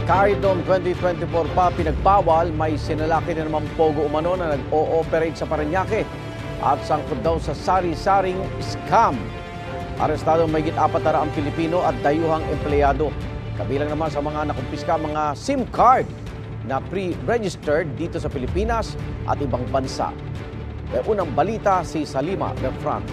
CARIDOM 2024 pa pinagbawal, may sinalaki na naman pogo umano na nag-o-operate sa Parañaque at sangkot daw sa sari-saring scam. Arestado may git-4 na Pilipino at dayuhang empleyado. Kabilang naman sa mga nakumpiska mga SIM card na pre-registered dito sa Pilipinas at ibang bansa. May unang balita si Salima Refran.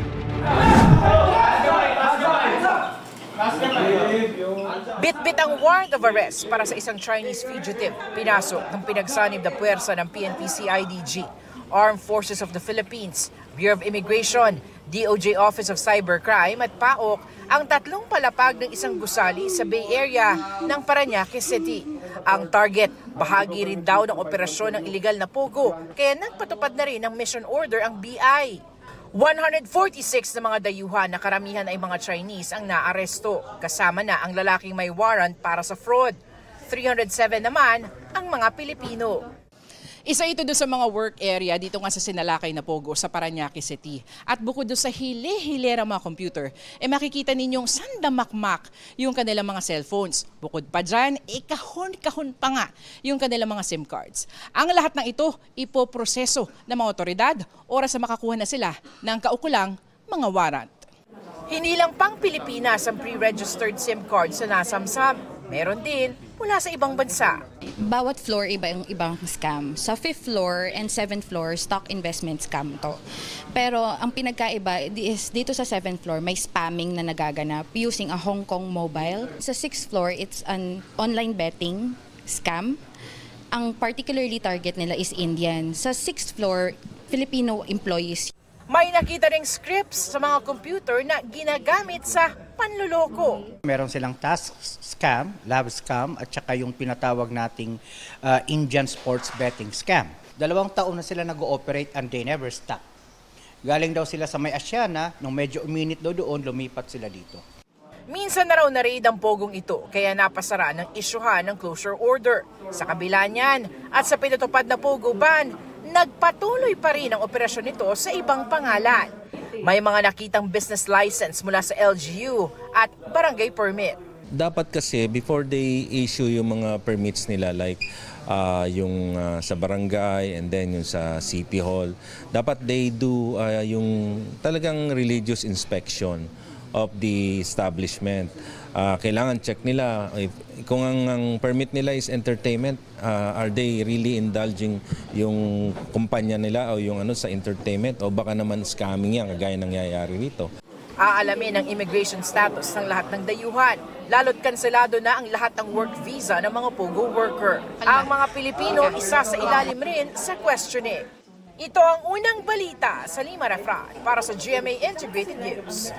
Bit-bit ang warrant of arrest para sa isang Chinese fugitive. Pinasok ng pinagsanib na puwersa ng PNP-CIDG, Armed Forces of the Philippines, Bureau of Immigration, DOJ Office of Cybercrime at PAOK ang 3 palapag ng isang gusali sa Bay Area ng Parañaque City. Ang target, bahagi rin daw ng operasyon ng iligal na pogo, kaya nagpatupad na rin ng mission order ang BI. 146 na mga dayuhan na karamihan ay mga Chinese ang naaresto. Kasama na ang lalaking may warrant para sa fraud. 307 naman ang mga Pilipino. Isa ito doon sa mga work area dito nga sa Sinalakay na Pogo sa Parañaque City. At bukod doon sa hile-hilera mga computer, makikita ninyong sandamakmak yung kanilang mga cellphones. Bukod pa dyan, kahon-kahon pa nga yung kanilang mga SIM cards. Ang lahat ng ito ipoproseso ng mga otoridad oras na makakuha na sila ng kaukulang mga warrant. Hindi lang pang Pilipinas ang pre-registered SIM cards na nasamsam. Meron din mula sa ibang bansa. Bawat floor iba yung ibang scam. Sa 5th floor and 7th floor, stock investment scam to. Pero ang pinagkaiba is dito sa 7th floor, may spamming na nagaganap using a Hong Kong mobile. Sa 6th floor, it's an online betting scam. Ang particularly target nila is Indian. Sa 6th floor, Filipino employees. May nakita ring scripts sa mga computer na ginagamit sa panluloko. Meron silang task scam, love scam, at saka yung pinatawag nating Indian sports betting scam. 2 taon na sila nag-ooperate and they never stop. Galing daw sila sa may Asiana, nung medyo uminit daw doon, lumipat sila dito. Minsan na raw na-raid ang pogong ito, kaya napasara ng isyuhan ng closure order. Sa kabila niyan at sa pinatupad na pogo ban, nagpatuloy pa rin ang operasyon nito sa ibang pangalan. May mga nakitang business license mula sa LGU at barangay permit. Dapat kasi before they issue yung mga permits nila like yung sa barangay and then yung sa City Hall, dapat they do yung talagang religious inspection of the establishment. Kailangan check nila kung ang permit nila is entertainment, are they really indulging yung kumpanya nila o yung sa entertainment o baka naman scamming yan kagaya nangyayari rito. Aalamin ang immigration status ng lahat ng dayuhan, lalo't kanselado na ang lahat ng work visa ng mga pogo worker. Ang mga Pilipino isa sa ilalim rin sa questioning. Ito ang unang balita sa Salima Refran para sa GMA Integrated News.